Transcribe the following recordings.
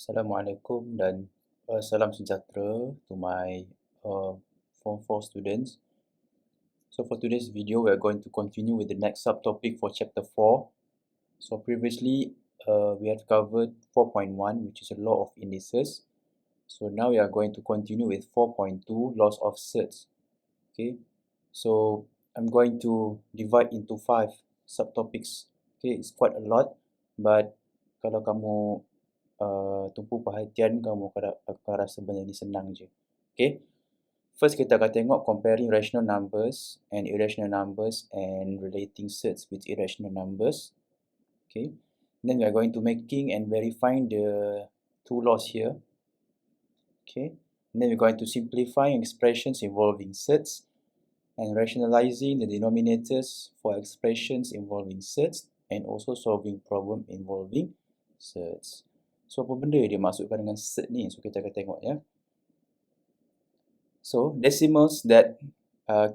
Assalamualaikum dan salam sejahtera to my Form 4 students. So for today's video, we are going to continue with the next subtopic for chapter 4. So previously, we have covered 4.1, which is a law of indices. So now we are going to continue with 4.2, laws of sets. Okay, so I'm going to divide into 5 subtopics. Okay, it's quite a lot, but kalau kamu tumpu perhatian, kamu akan rasa benda ni senang je. Okay, first kita akan tengok comparing rational numbers and irrational numbers and relating sets with irrational numbers. Okay, then we are going to making and verifying the two laws here. Okay, and then we're going to simplifying expressions involving sets and rationalizing the denominators for expressions involving sets and also solving problem involving sets. So apa benda dia masukkan dengan set ni? So kita akan tengok ya. So decimals that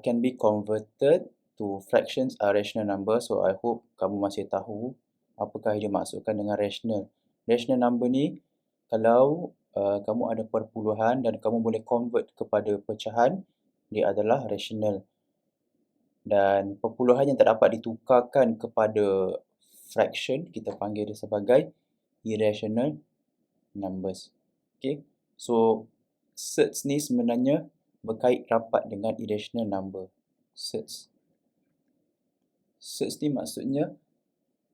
can be converted to fractions are rational numbers. So I hope kamu masih tahu apakah dia masukkan dengan rational. Rational number ni kalau kamu ada perpuluhan dan kamu boleh convert kepada pecahan, dia adalah rational. Dan perpuluhan yang tak dapat ditukarkan kepada fraction, kita panggil dia sebagai irrational numbers. Okay, so sets ni sebenarnya berkait rapat dengan irrational number. Sets ni maksudnya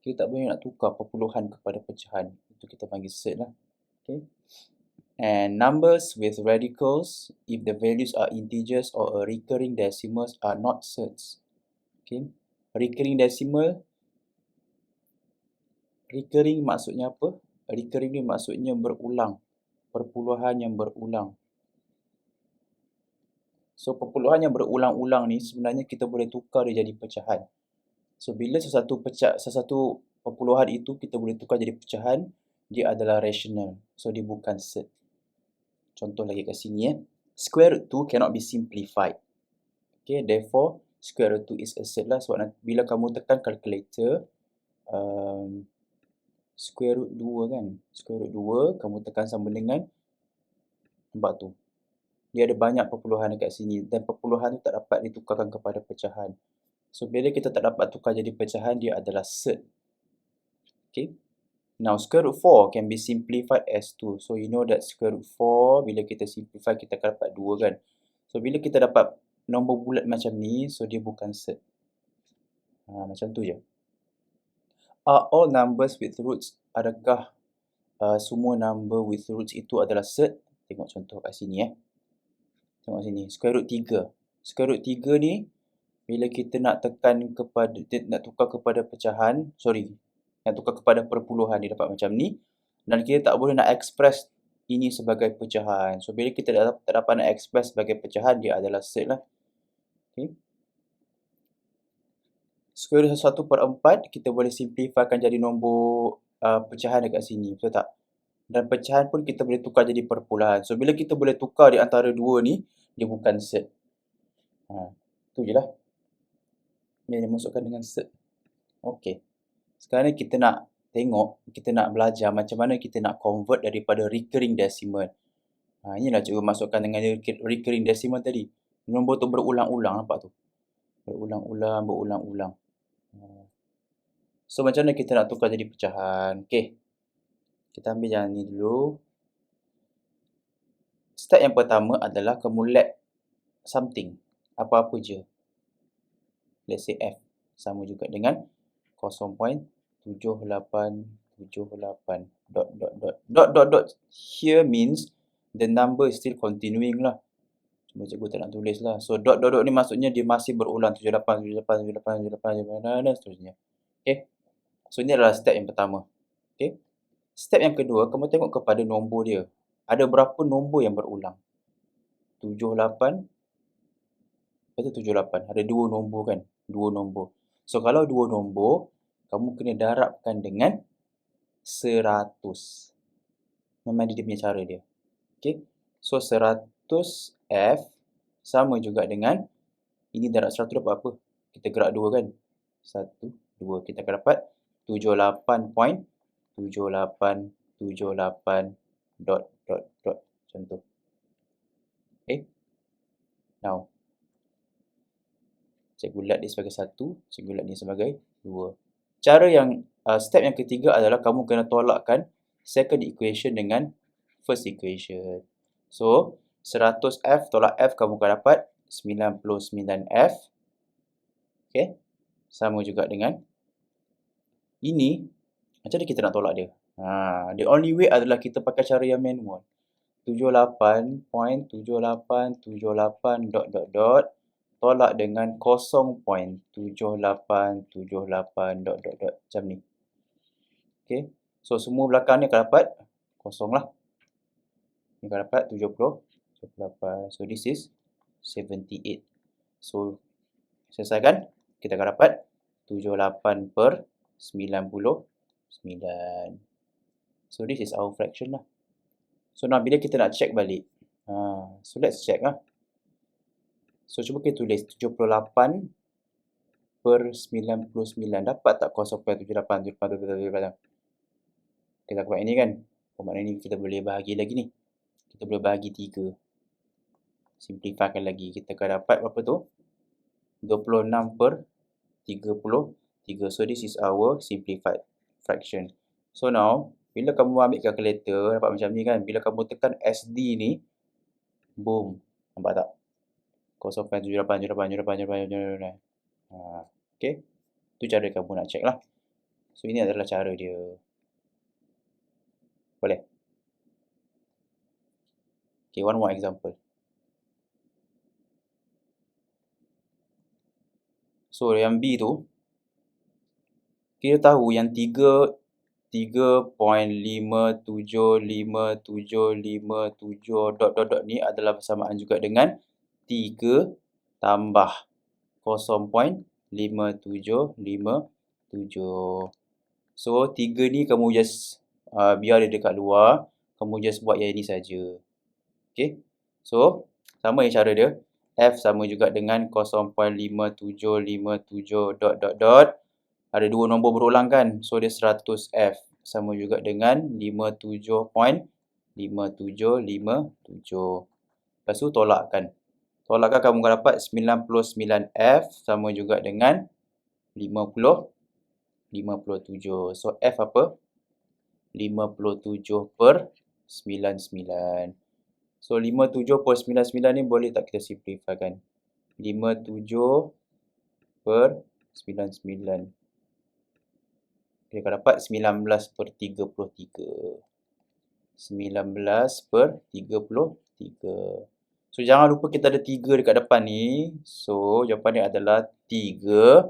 kita tak boleh nak tukar perpuluhan kepada pecahan. Itu kita panggil set lah. Okay, and numbers with radicals, if the values are integers or a recurring decimals, are not sets. Okay, recurring decimal, recurring maksudnya apa? Recurring ni maksudnya berulang, perpuluhan yang berulang. So perpuluhan yang berulang-ulang ni sebenarnya kita boleh tukar dia jadi pecahan. So bila sesuatu perpuluhan itu kita boleh tukar jadi pecahan, dia adalah rational. So dia bukan set. Contoh lagi kat sini ya. Square root 2 cannot be simplified. Okay, therefore square root 2 is a set lah. Sebab nanti, bila kamu tekan calculator, square root 2 kan. Square root 2, kamu tekan sama dengan, nampak tu. Dia ada banyak perpuluhan dekat sini dan perpuluhan tu tak dapat ditukarkan kepada pecahan. So bila kita tak dapat tukar jadi pecahan, dia adalah set. Okay. Now square root 4 can be simplified as 2. So you know that square root 4 bila kita simplify kita akan dapat 2 kan. So bila kita dapat nombor bulat macam ni, so dia bukan set. Macam tu je. Are all numbers with roots? Adakah semua number with roots itu adalah set? Tengok contoh kat sini ya. Tengok sini, square root 3. Square root 3 ni, bila kita nak tekan kepada, nak tukar kepada pecahan, nak tukar kepada perpuluhan, dia dapat macam ni. Dan kita tak boleh nak express ini sebagai pecahan. So, bila kita tak dapat nak express sebagai pecahan, dia adalah set lah. Okay. Square root 1/4, kita boleh simplifykan jadi nombor pecahan dekat sini, betul tak? Dan pecahan pun kita boleh tukar jadi perpuluhan. So, bila kita boleh tukar di antara dua ni, dia bukan set. Tu je lah. Yang dimasukkan dengan set. Okey. Sekarang ni kita nak tengok, kita nak belajar macam mana kita nak convert daripada recurring decimal. Inilah cikgu masukkan dengan recurring decimal tadi. Nombor tu berulang-ulang, nampak tu? Berulang-ulang. So, macam mana kita nak tukar jadi pecahan? Okey. Kita ambil yang ni dulu. Step yang pertama adalah kamu let something. Apa-apa je. Let's say F. Sama juga dengan 0.7878. Dot. Here means the number is still continuing lah. Cuma cikgu tak nak tulis lah. So dot ni maksudnya dia masih berulang. 78, dan seterusnya. Okay. So ini adalah step yang pertama. Okay. Step yang kedua, kamu tengok kepada nombor dia. Ada berapa nombor yang berulang? 78. Betul 78. Ada 2 nombor kan? 2 nombor. So kalau 2 nombor, kamu kena darabkan dengan 100. Memang dia punya cara dia. Okay. So 100 F sama juga dengan, ini darab 100 dapat apa? Kita gerak 2 kan? 1, 2. Kita akan dapat 78.7878. dot macam tu. Okay. Now, cikgu let dia sebagai 1, cikgu let dia sebagai 2. Cara yang step yang ketiga adalah kamu kena tolakkan second equation dengan first equation. So, 100F tolak F kamu akan dapat 99F. Okay. Sama juga dengan ini. Macam mana kita nak tolak dia? The only way adalah kita pakai cara yang manual. 78.7878 tolak dengan 0.7878 macam ni. Okay. So, semua belakang ni akan dapat kosong lah. Ni akan dapat 78. So, this is 78. So, selesaikan. Kita akan dapat 78/99. So, this is our fraction lah. So, now bila kita nak check balik. So, let's check lah. So, cuba kita tulis 78/99. Dapat tak 0.78? Kita buat ini kan. Maknanya ni kita boleh bahagi lagi ni. Kita boleh bahagi 3. Simplifykan lagi. Kita akan dapat berapa tu? 26/33. So, this is our simplified fraction. So, now, bila kamu ambil calculator, dapat macam ni kan. Bila kamu tekan SD ni, boom. Nampak tak? 0.78. Okay. Itu cara kamu nak check lah. So, ini adalah cara dia. Boleh? Okay, one more example. So, yang B tu, kita tahu yang 3.575757 ni adalah bersamaan juga dengan 3 tambah 0.5757. So, 3 ni kamu just biar dia dekat luar, kamu just buat yang ini saja. Okay. So, sama yang cara dia. F sama juga dengan 0.5757 ada 2 nombor berulang kan. So, dia 100F. Sama juga dengan 57.5757. Lepas tu, tolakkan. Tolakkan kamu akan dapat 99F sama juga dengan 57. So, F apa? 57/99. So, 57/99 ni boleh tak kita simplifykan? 57/99. Kita akan dapat 19/33. 19/33. So, jangan lupa kita ada 3 dekat depan ni. So, jawapan dia adalah 3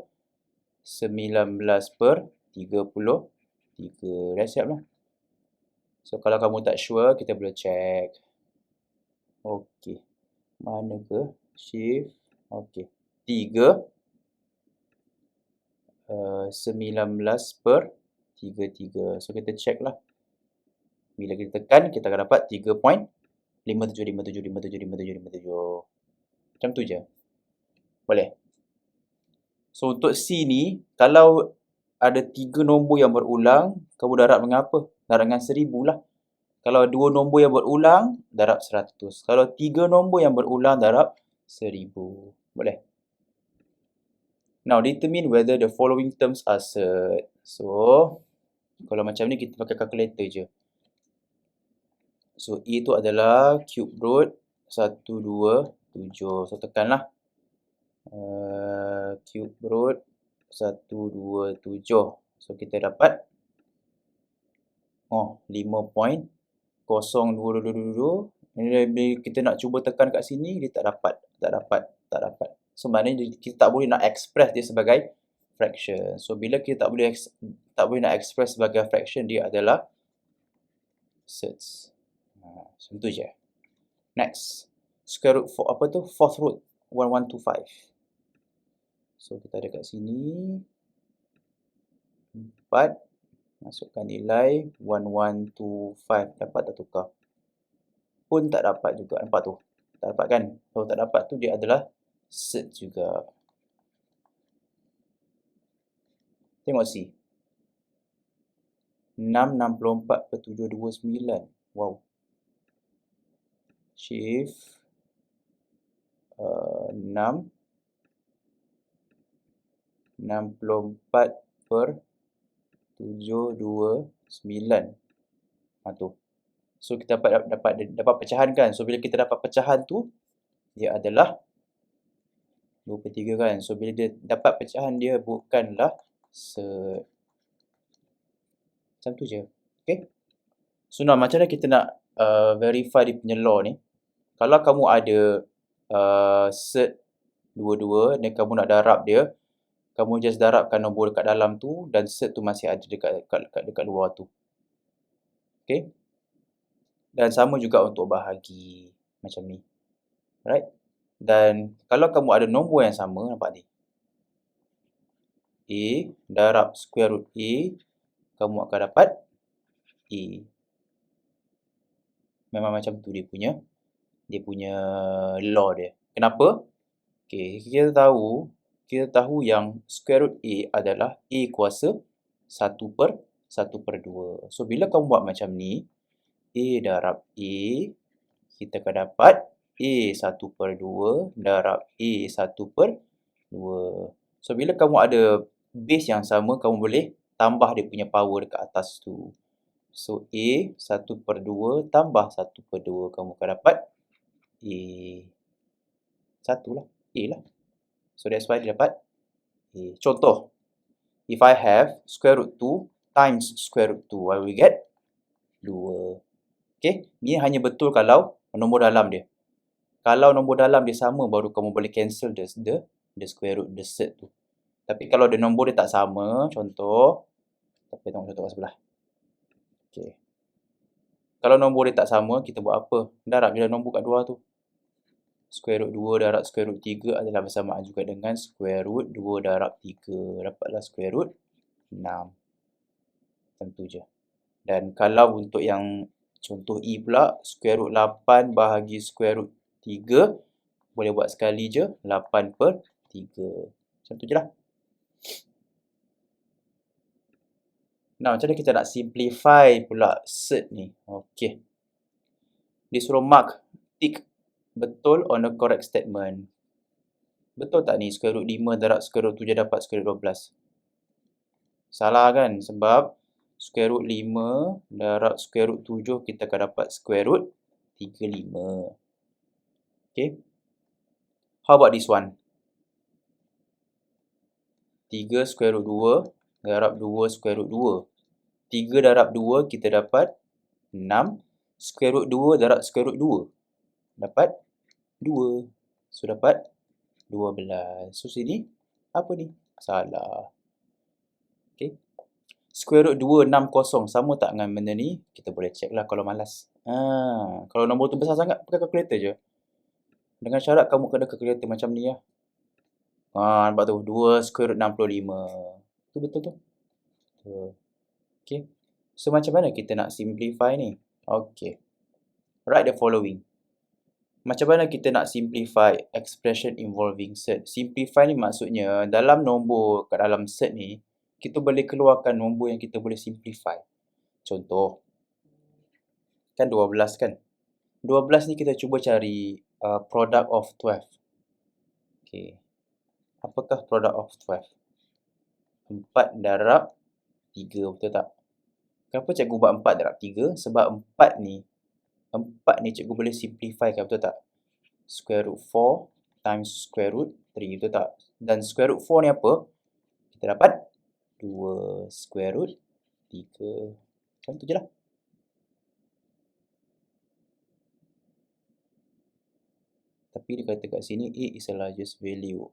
19/33. Dah siap lah. So, kalau kamu tak sure, kita boleh check. Okey. Mana ke? Shift. Okey. 3 19/33. So, kita check lah. Bila kita tekan, kita akan dapat 3.5757575757. Macam tu je. Boleh? So, untuk C ni, kalau ada 3 nombor yang berulang, kamu darab dengan apa? Darab dengan 1000 lah. Kalau 2 nombor yang berulang, darab 100. Kalau 3 nombor yang berulang, darab 1000. Boleh? Now, determine whether the following terms are surd. So, kalau macam ni, kita pakai calculator je. So, E tu adalah cube root 127. So, tekanlah. Cube root 127. So, kita dapat 5.0222. Bila kita nak cuba tekan kat sini, dia tak dapat. So, maknanya kita tak boleh nak express dia sebagai fraction. So, bila kita tak boleh nak express sebagai fraction, dia adalah surds. Macam tu je. Next. Square root fourth root 1125. So, kita ada kat sini 4. Masukkan nilai 1125. Dapat tak tukar? Pun tak dapat juga. Nampak tu? Tak dapat kan? Kalau tak dapat tu, dia adalah surd juga. Tengok C. 664/729. Wow. Shift 6 64/729. Tu. So kita dapat pecahan kan. So bila kita dapat pecahan tu, dia adalah 2/3 kan. So bila dia dapat pecahan dia bukanlah set. Macam tu je. Okay. So now macam mana kita nak verify dia punya law ni. Kalau kamu ada set dua-dua dan kamu nak darab dia, kamu just darabkan nombor dekat dalam tu dan set tu masih ada dekat luar tu. Okay. Dan sama juga untuk bahagi macam ni. Right? Dan kalau kamu ada nombor yang sama, nampak ni. A darab square root A, kamu akan dapat A. Memang macam tu dia punya law dia. Kenapa? Okay, kita tahu yang square root A adalah A kuasa 1/2. So bila kamu buat macam ni, A darab A, kita akan dapat A 1/2 darab A 1/2. So bila kamu ada base yang sama, kamu boleh tambah dia punya power dekat atas tu. So A 1/2 tambah 1/2, kamu akan dapat A 1 lah, A lah. So that's why dia dapat A. Contoh, if I have square root 2 times square root 2, I will get 2. Okay, ni hanya betul kalau nombor dalam dia. Kalau nombor dalam dia sama, baru kamu boleh cancel the square root, the set tu. Tapi kalau dia nombor dia tak sama, contoh, kita tengok contoh kat sebelah. Okay. Kalau nombor dia tak sama, kita buat apa? Darab je nombor kat luar tu. Square root 2 darab square root 3 adalah bersamaan juga dengan square root 2 darab 3. Dapatlah square root 6. Macam tu je. Dan kalau untuk yang contoh E pula, square root 8 bahagi square root 3, boleh buat sekali je, 8/3. Macam tu je lah. Nah, macam mana kita nak simplify pula set ni? Okay. Dia suruh mark, tick betul on the correct statement. Betul tak ni? Square root 5 darab square root 7 dapat square root 12. Salah kan? Sebab square root 5 darab square root 7 kita akan dapat square root 35. Okay. How about this one? 3 square root 2 darab 2 square root 2. 3 darab 2 kita dapat 6. Square root 2 darab square root 2. Dapat 2. So dapat 12. So sini apa ni? Salah. Okay. Square root 260 sama tak dengan benda ni? Kita boleh check lah kalau malas. Kalau nombor tu besar sangat, pakai kalkulator je. Dengan syarat kamu kena kalkulator macam ni lah. Nampak tu, 2 square root 65. Tu betul tu. Okay. So macam mana kita nak simplify ni? Okay. Write the following. Macam mana kita nak simplify expression involving set? Simplify ni maksudnya dalam nombor kat dalam set ni, kita boleh keluarkan nombor yang kita boleh simplify. Contoh, kan 12 kan? 12 ni kita cuba cari product of 12. Okay. Apakah product of 12? 4 darab 3, betul tak? Kenapa cikgu buat 4 darab 3? Sebab 4 ni cikgu boleh simplify kan, betul tak? Square root 4 times square root 3, betul tak? Dan square root 4 ni apa? Kita dapat 2 square root 3. Macam tu je lah. Tapi dia kata kat sini, A is the largest value.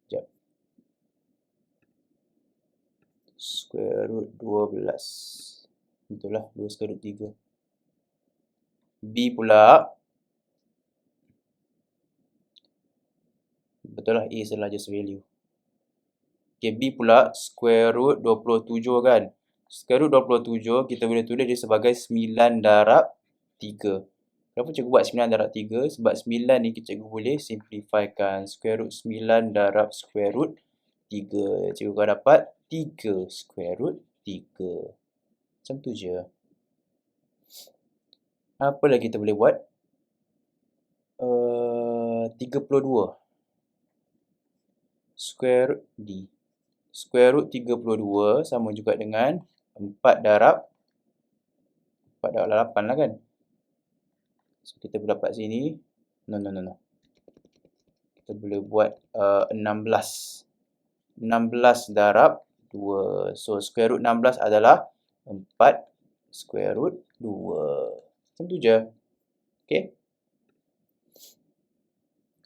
Sekejap. Square root 12. Betul lah, 2 square root 3. B pula. Betul lah, A is the largest value. Okay, B pula, square root 27 kan. Square root 27, kita boleh tulis dia sebagai 9 darab 3. Kenapa cikgu buat 9 darab 3? Sebab 9 ni cikgu boleh simplifikan. Square root 9 darab square root 3. Cikgu akan dapat 3 square root 3. Macam tu je. Apa lagi kita boleh buat? 32 square root D. Square root 32 sama juga dengan 4 darab 8 lah kan. So kita boleh dapat sini. No. Kita boleh buat 16. 16 darab 2. So square root 16 adalah 4 square root 2. Macam tu je. Okay.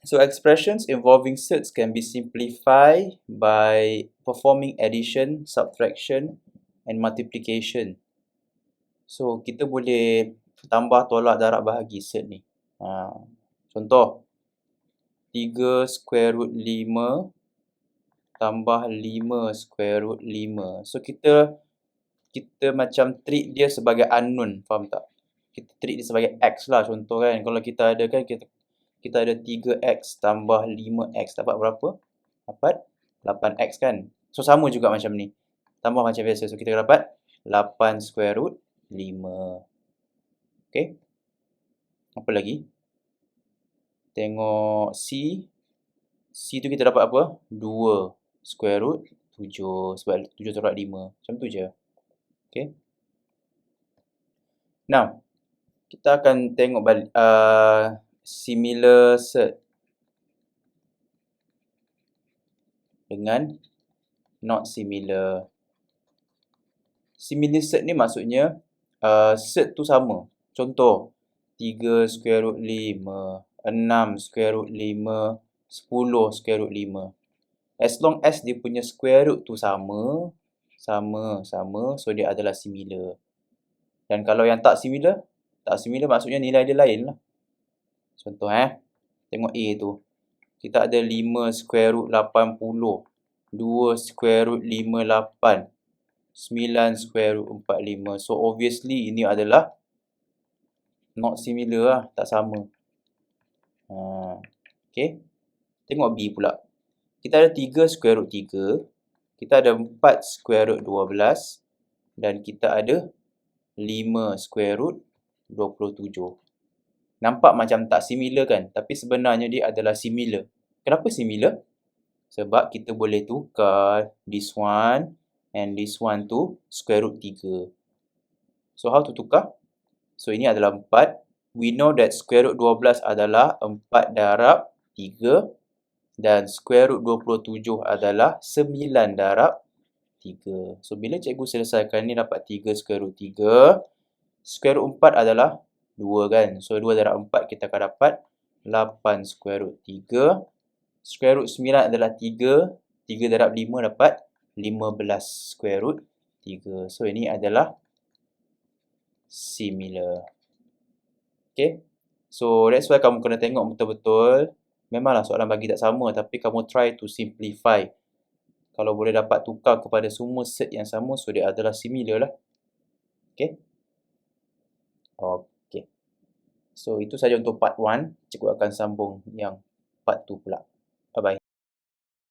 So expressions involving surds can be simplified by performing addition, subtraction and multiplication. So kita boleh tambah, tolak, darab, bahagi surd ni. Contoh 3 square root 5 tambah 5 square root 5. So kita macam treat dia sebagai unknown, faham tak? Kita treat dia sebagai x lah, contoh kan. Kalau kita ada kan kita ada 3x tambah 5x, dapat berapa? Dapat 8x kan? So sama juga macam ni. Tambah macam biasa. So kita dapat 8 square root 5. Okay. Apa lagi? Tengok C. C tu kita dapat apa? 2 square root 7. Sebab 7 tolak 5. Macam tu je. Okay. Now, kita akan tengok balik similar surd dengan not similar. Similar surd ni maksudnya surd tu sama. Contoh 3 square root 5, 6 square root 5, 10 square root 5. As long as dia punya square root tu sama, so dia adalah similar. Dan kalau yang tak similar maksudnya nilai dia lain lah. Contoh tengok A tu. Kita ada 5 square root 80, 2 square root 58, 9 square root 45. So obviously ini adalah not similar lah, tak sama. Okay. Tengok B pula. Kita ada 3 square root 3, kita ada 4 square root 12 dan kita ada 5 square root 27. Nampak macam tak similar kan? Tapi sebenarnya dia adalah similar. Kenapa similar? Sebab kita boleh tukar this one and this one to square root 3. So how to tukar? So ini adalah 4. We know that square root 12 adalah 4 darab 3. Dan square root 27 adalah 9 darab 3. So bila cikgu selesaikan ni dapat 3 square root 3. Square root 4 adalah 2 kan. So 2 darab 4 kita akan dapat 8 square root 3. Square root 9 adalah 3. 3 darab 5 dapat 15 square root 3. So ini adalah similar. Okay. So that's why kamu kena tengok betul-betul. Memanglah soalan bagi tak sama, tapi kamu try to simplify. Kalau boleh dapat tukar kepada semua set yang sama, so dia adalah similar lah. Okay. Okay. So itu saja untuk part 1. Cikgu akan sambung yang part 2 pula.